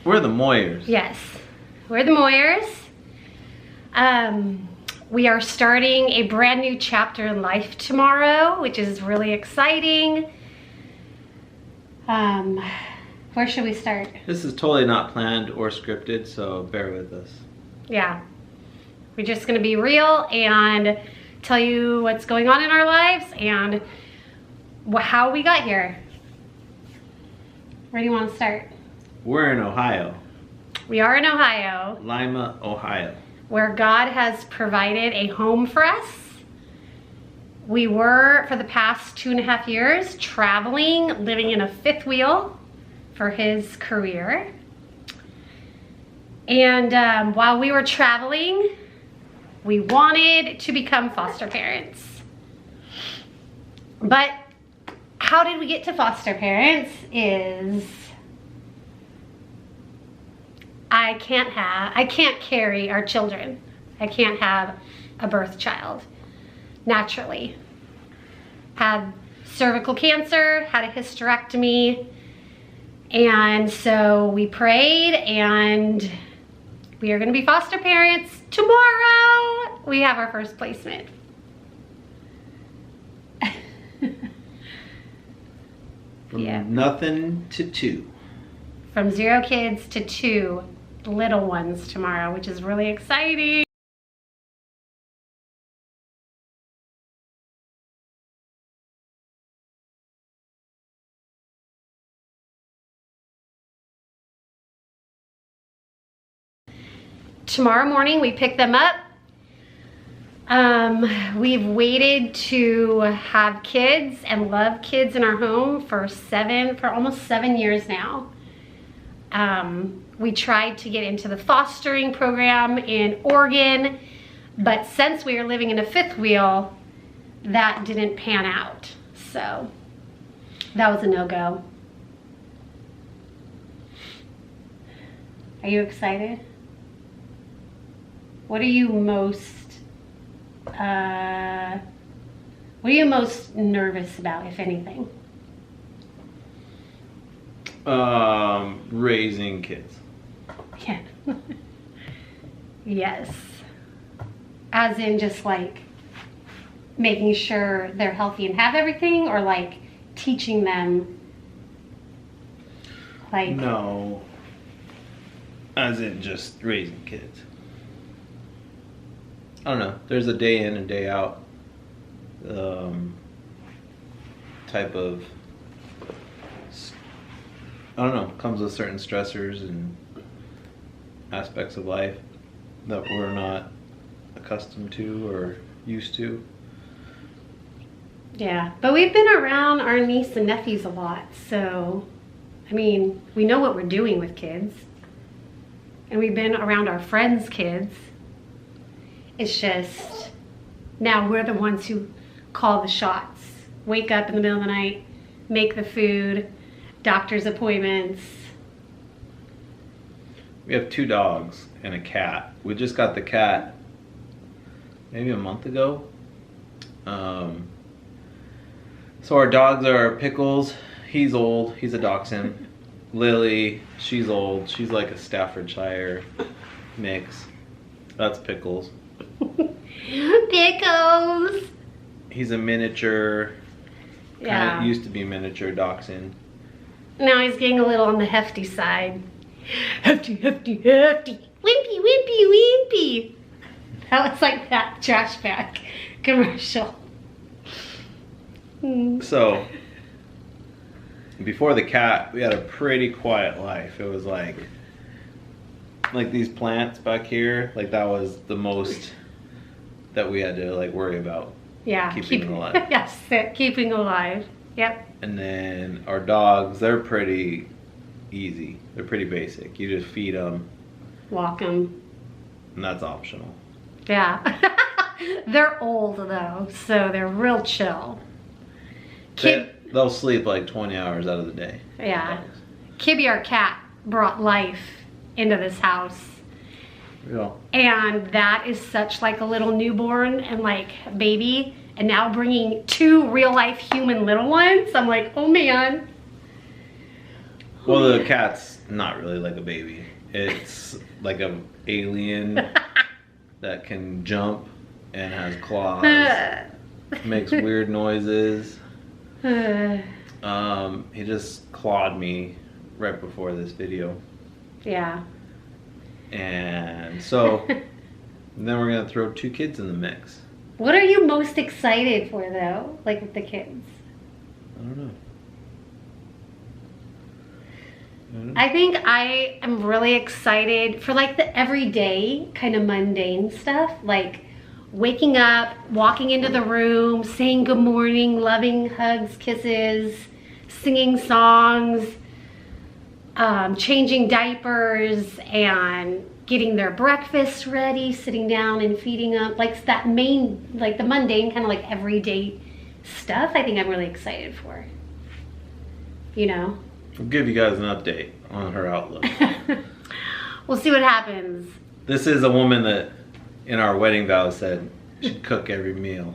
We're the Moyers. Yes, we're the Moyers. We are starting a brand new chapter in life tomorrow, which is really exciting. Where should we start? This is totally not planned or scripted, so bear with us. Yeah, we're just gonna be real and tell you what's going on in our lives and how we got here. Where do you want to start? We're in Ohio. We are in Ohio. Lima, Ohio. Where God has provided a home for us. We were, for the past 2.5 years, traveling, living in a fifth wheel for his career. And while we were traveling, we wanted to become foster parents. But how did we get to foster parents is I can't carry our children. I can't have a birth child naturally. Had cervical cancer, had a hysterectomy, and so we prayed and we are gonna be foster parents tomorrow. We have our first placement. From nothing to 2. From 0 kids to 2 little ones tomorrow, which is really exciting. Tomorrow morning we pick them up. We've waited to have kids and love kids in our home for almost 7 years now. We tried to get into the fostering program in Oregon, but since we are living in a fifth wheel, that didn't pan out. So that was a no-go. Are you excited? What are you most nervous about, if anything? Raising kids. Yeah. Yes. As in just like making sure they're healthy and have everything, or like teaching them, like... No. As in just raising kids. I don't know. There's a day in and day out type of, I don't know, comes with certain stressors and aspects of life that we're not accustomed to or used to. Yeah, but we've been around our niece and nephews a lot, so I mean, we know what we're doing with kids, and we've been around our friends' kids. It's just now we're the ones who call the shots, wake up in the middle of the night, make the food, doctor's appointments. We have 2 dogs and a cat. We just got the cat maybe a month ago. So our dogs are Pickles. He's old. He's a dachshund. Lily, she's old. She's like a Staffordshire mix. That's Pickles. Pickles. He's a miniature. Yeah. Kinda used to be miniature dachshund. Now he's getting a little on the hefty side. Hefty, hefty, hefty. Wimpy, wimpy, wimpy. That was like that trash bag commercial. So, before the cat, we had a pretty quiet life. It was like these plants back here, like that was the most that we had to like worry about. Yeah. Keeping alive. Yes, keeping alive. Yep. And then our dogs, they're pretty easy. They're pretty basic. You just feed them. Walk them. And that's optional. Yeah. They're old though, so they're real chill. They'll sleep like 20 hours out of the day. Yeah. Kibby, our cat, brought life into this house. Yeah. And that is such like a little newborn and like baby. And now bringing 2 real life human little ones. I'm like, oh man. Well, the cat's not really like a baby. It's like an alien that can jump and has claws, makes weird noises. He just clawed me right before this video. Yeah. And so then we're gonna throw 2 kids in the mix. What are you most excited for though? Like with the kids? I don't know. I think I am really excited for like the everyday kind of mundane stuff, like waking up, walking into the room, saying good morning, loving hugs, kisses, singing songs, changing diapers and getting their breakfast ready, sitting down and feeding them, like that main, like the mundane kind of like everyday stuff. I think I'm really excited for, you know. I'll give you guys an update on her outlook. We'll see what happens. This is a woman that in our wedding vows said she'd cook every meal.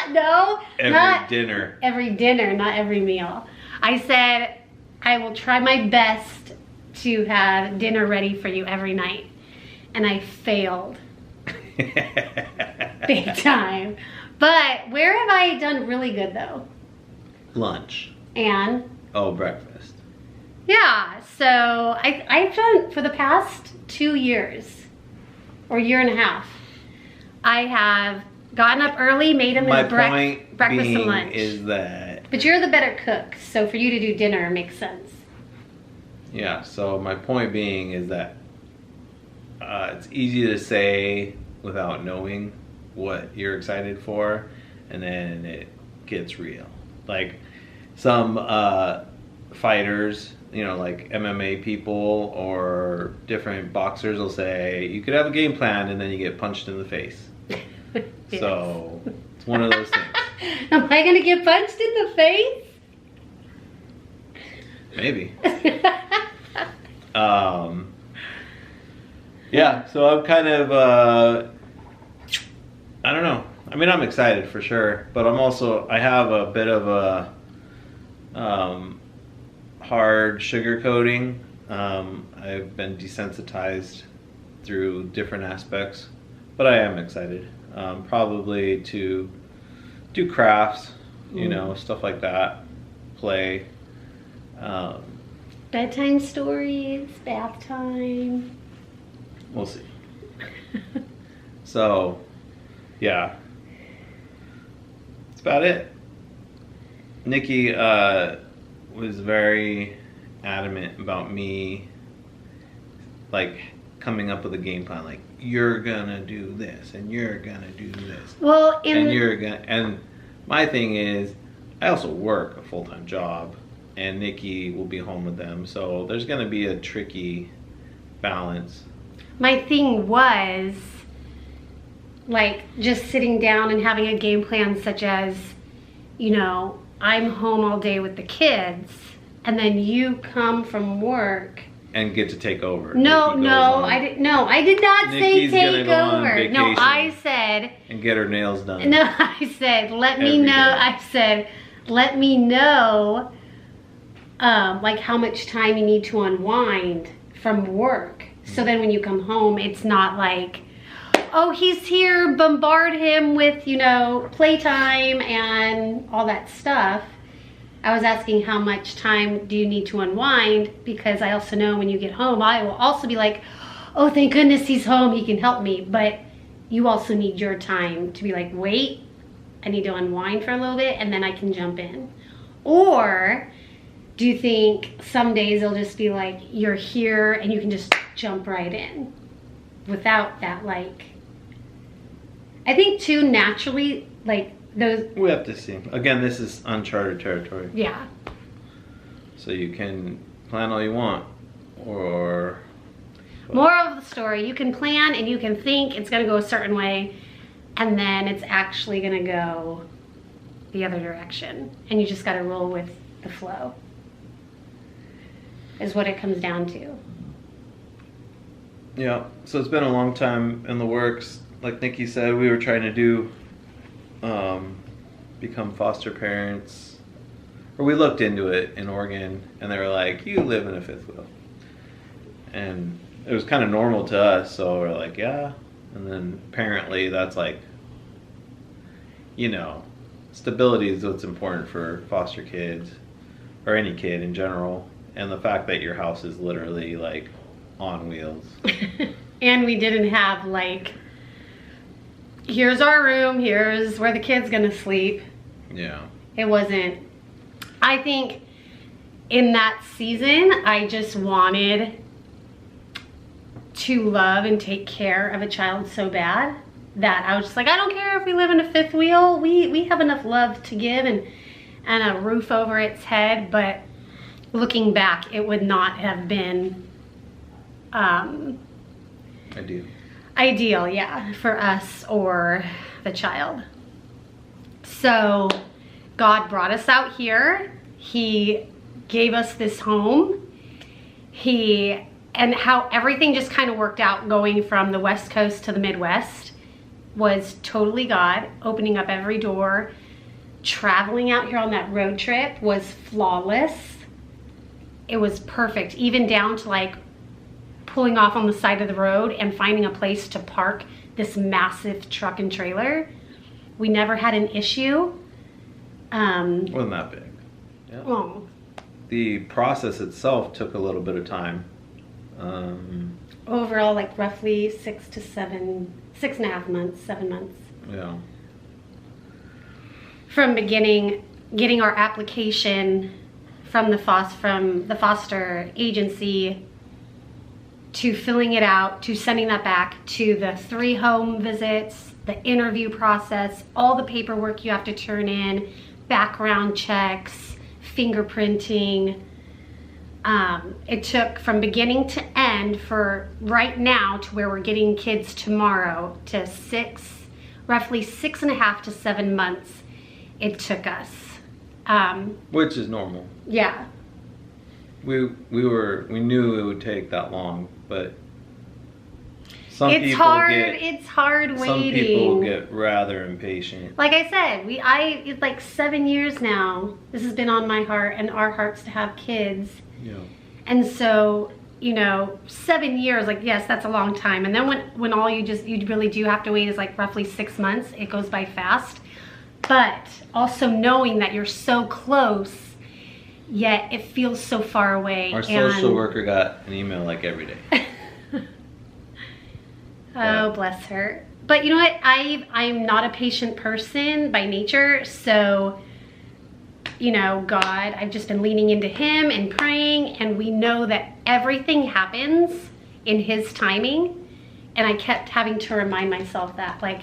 No, every dinner. Every dinner, not every meal. I said I will try my best to have dinner ready for you every night. And I failed. Big time. But where have I done really good though? Lunch. And? Oh, breakfast. Yeah, so I've done for the past 2 years or year and a half. I have gotten up early, made them breakfast and lunch. Is that? But you're the better cook, so for you to do dinner makes sense. Yeah. So my point being is that it's easy to say without knowing what you're excited for, and then it gets real. Like some fighters, you know, like MMA people or different boxers will say you could have a game plan and then you get punched in the face. Yes. So it's one of those things. Am I gonna get punched in the face? Maybe. Yeah, so I'm kind of I don't know. I mean, I'm excited for sure, but I have a bit of a hard sugar coating. I've been desensitized through different aspects, but I am excited. Probably to do crafts, you know, stuff like that, play. Bedtime stories, bath time. We'll see. So, yeah. That's about it. Nikki was very adamant about me like coming up with a game plan, like you're gonna do this and you're gonna do this. Well, and my thing is I also work a full-time job and Nikki will be home with them, so there's gonna be a tricky balance. My thing was like just sitting down and having a game plan such as, you know, I'm home all day with the kids and then you come from work and get to take over. I did not Nikki's say gonna take go on over. vacation No, I said and get her nails done. No, I said let me Every know. day. I said let me know like how much time you need to unwind from work. So then when you come home, it's not like, oh, he's here, bombard him with, you know, playtime and all that stuff. I was asking how much time do you need to unwind, because I also know when you get home, I will also be like, oh, thank goodness he's home, he can help me. But you also need your time to be like, wait, I need to unwind for a little bit and then I can jump in. Or do you think some days it'll just be like, you're here and you can just jump right in without that, like, I think too, naturally, like those. We have to see. Again, this is uncharted territory. Yeah. So you can plan all you want, or. Moral of the story, you can plan and you can think it's gonna go a certain way, and then it's actually gonna go the other direction. And you just gotta roll with the flow, is what it comes down to. Yeah, so it's been a long time in the works. Like Nikki said, we were trying to do become foster parents or we looked into it in Oregon, and they were like, you live in a fifth wheel. And it was kind of normal to us, so we're like, yeah. And then apparently that's like, you know, stability is what's important for foster kids, or any kid in general. And the fact that your house is literally like on wheels. And we didn't have like, here's our room, here's where the kid's gonna sleep. Yeah. It wasn't, I think in that season, I just wanted to love and take care of a child so bad that I was just like, I don't care if we live in a fifth wheel. We have enough love to give and a roof over its head. But looking back, it would not have been ideal, yeah, for us or the child. So God brought us out here. He gave us this home. And how everything just kind of worked out going from the West Coast to the Midwest was totally God, opening up every door. Traveling out here on that road trip was flawless. It was perfect, even down to like pulling off on the side of the road and finding a place to park this massive truck and trailer. We never had an issue. Wasn't that big. Yeah. Well, The process itself took a little bit of time. overall, like roughly 6.5 months, 7 months. Yeah. From beginning, getting our application from the foster agency, to filling it out, to sending that back, to the 3 home visits, the interview process, all the paperwork you have to turn in, background checks, fingerprinting. It took from beginning to end for right now to where we're getting kids tomorrow to roughly 6.5 to 7 months it took us. Which is normal. Yeah. We knew it would take that long, but it's hard waiting. Some people get rather impatient. Like I said, it's like 7 years now. This has been on my heart and our hearts to have kids. Yeah. And so, 7 years, like, yes, that's a long time. And then when all you really do have to wait is like roughly 6 months, it goes by fast. But also knowing that you're so close, yet it feels so far away. Our social worker got an email like every day. Oh, bless her. But you know what? I'm not a patient person by nature, so God, I've just been leaning into him and praying, and we know that everything happens in his timing. And I kept having to remind myself that, like,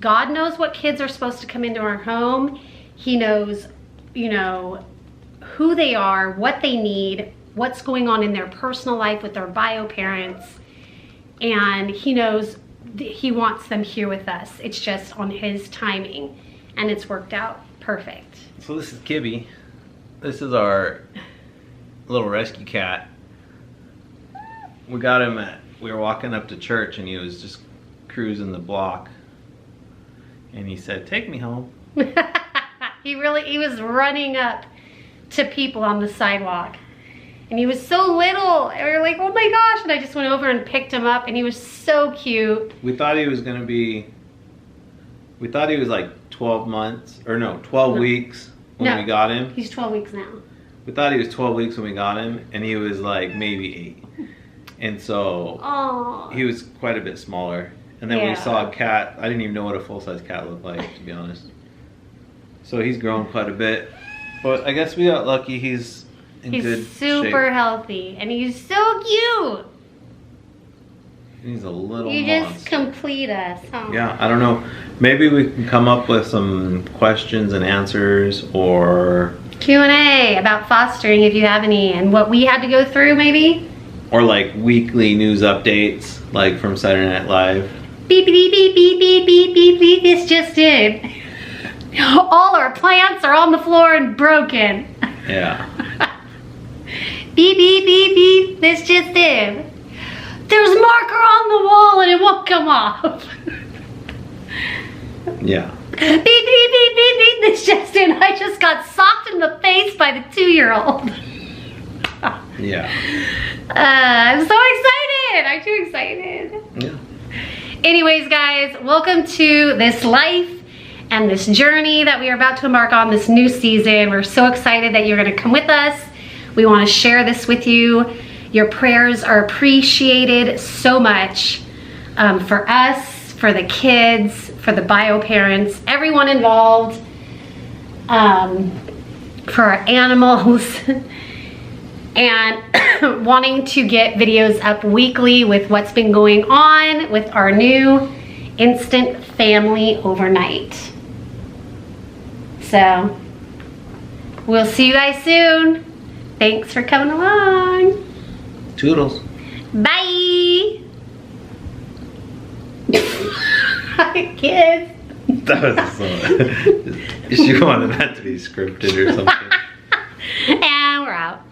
God knows what kids are supposed to come into our home. He knows, who they are, what they need, what's going on in their personal life with their bio parents. And he knows he wants them here with us. It's just on his timing, and it's worked out perfect. So this is Kibby. This is our little rescue cat. We got him we were walking up to church, and he was just cruising the block. And he said, "Take me home." He was running up to people on the sidewalk. And he was so little. And we were like, oh my gosh. And I just went over and picked him up, and he was so cute. We thought he was like 12 months, or no, 12 weeks when we got him. He's 12 weeks now. We thought he was 12 weeks when we got him, and he was like maybe 8. And so Aww. He was quite a bit smaller. And then we saw a cat. I didn't even know what a full-size cat looked like, to be honest. So he's grown quite a bit. But I guess we got lucky. He's in good shape. He's super healthy, and he's so cute. He's a little You monster. just complete us. Huh? Yeah, I don't know. Maybe we can come up with some questions and answers, or Q&A about fostering if you have any, and what we had to go through maybe. Or like weekly news updates, like from Saturday Night Live. Beep, beep, beep, beep, beep, beep, beep, beep, this just did. All our plants are on the floor and broken. Yeah. Beep, beep, beep, beep, this just did. There's a marker on the wall and it won't come off. Yeah. Beep, beep, beep, beep, beep. This just in. I just got socked in the face by the 2-year-old. Yeah. I'm so excited. I'm too excited. Yeah. Anyways, guys, welcome to this life and this journey that we are about to embark on, this new season. We're so excited that you're going to come with us. We want to share this with you. Your prayers are appreciated so much for us, for the kids, for the bio parents, everyone involved, for our animals, and wanting to get videos up weekly with what's been going on with our new instant family overnight. So we'll see you guys soon. Thanks for coming along. Toodles. Bye. Hi, kids. That was so. She wanted that to be scripted or something. And we're out.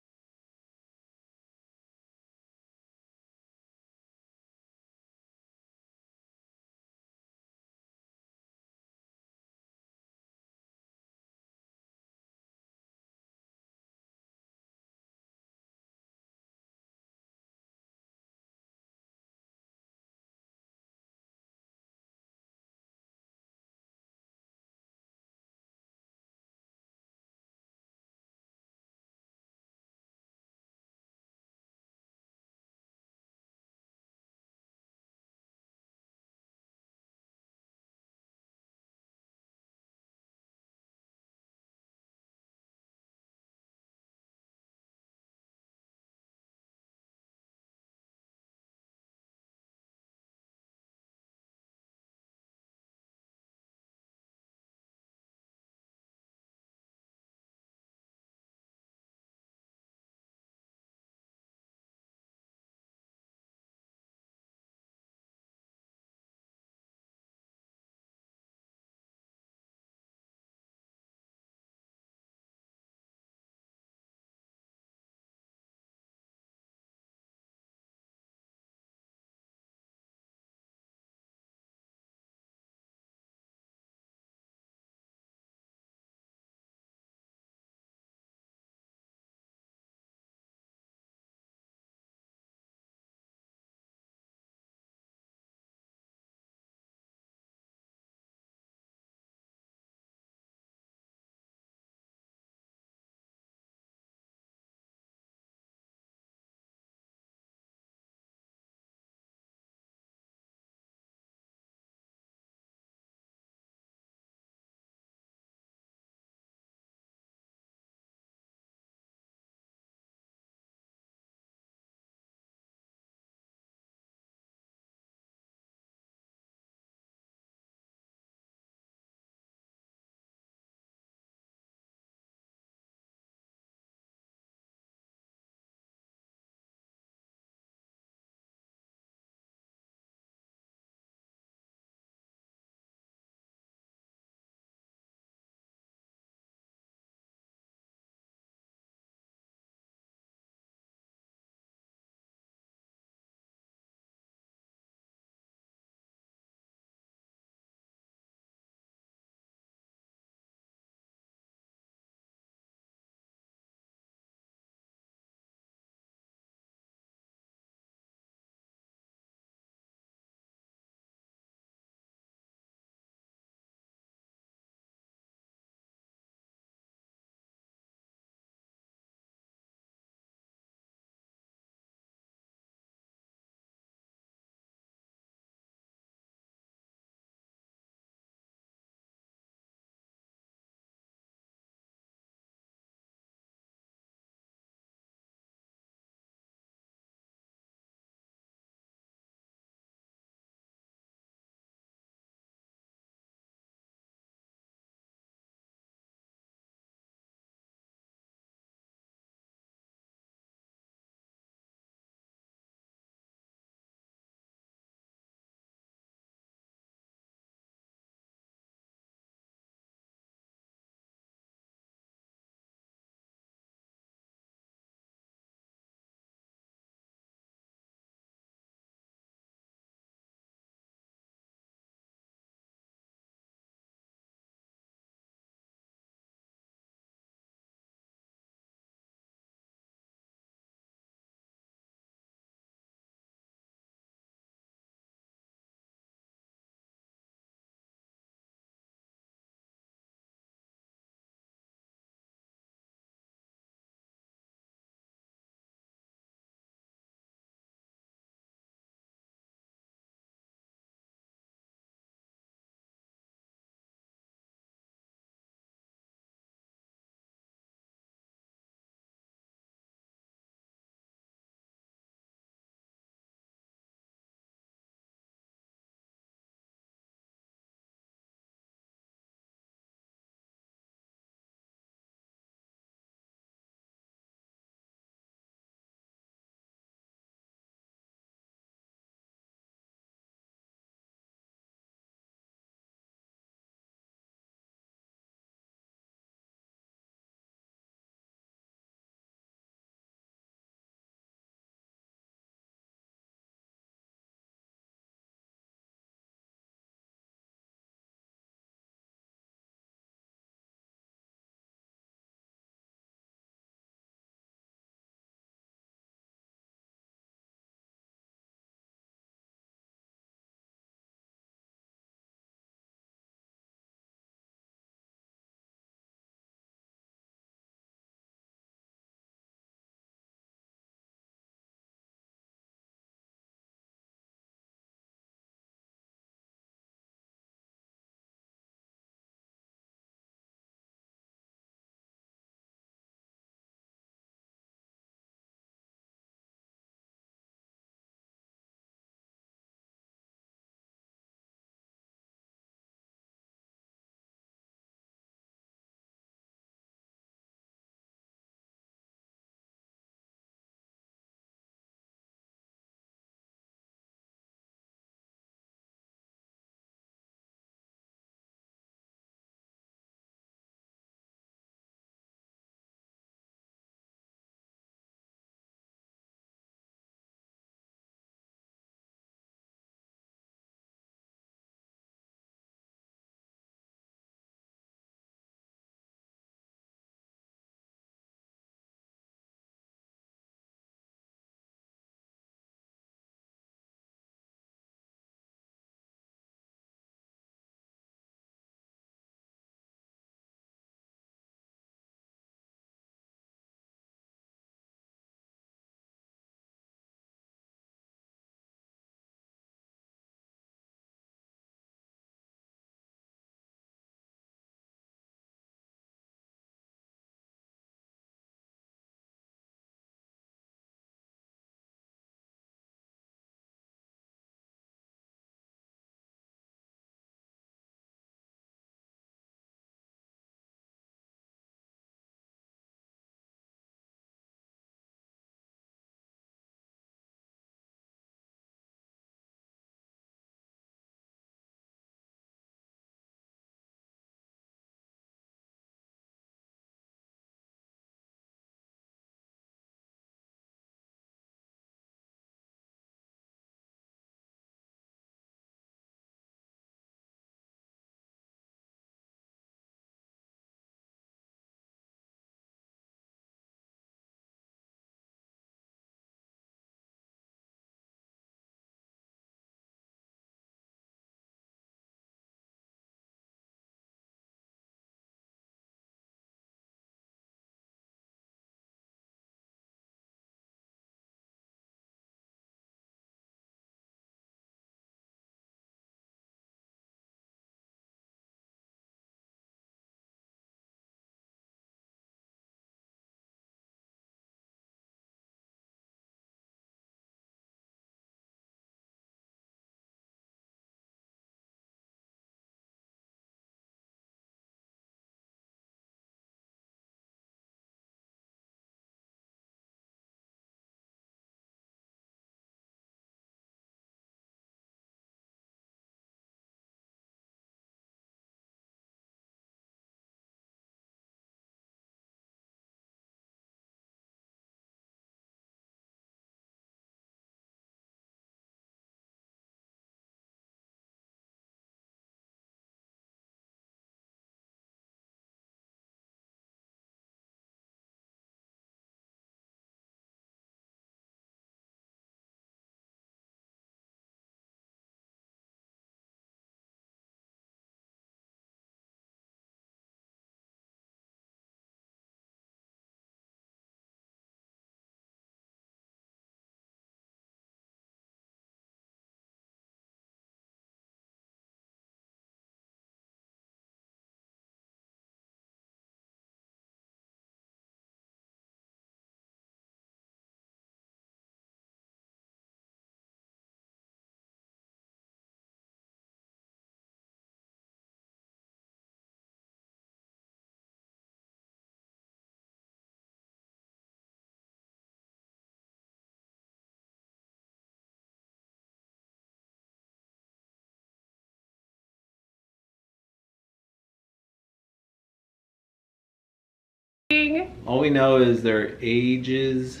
Okay. All we know is their ages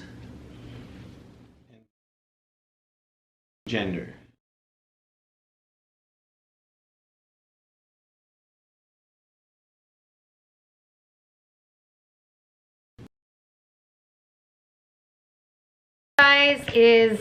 and gender. Guys is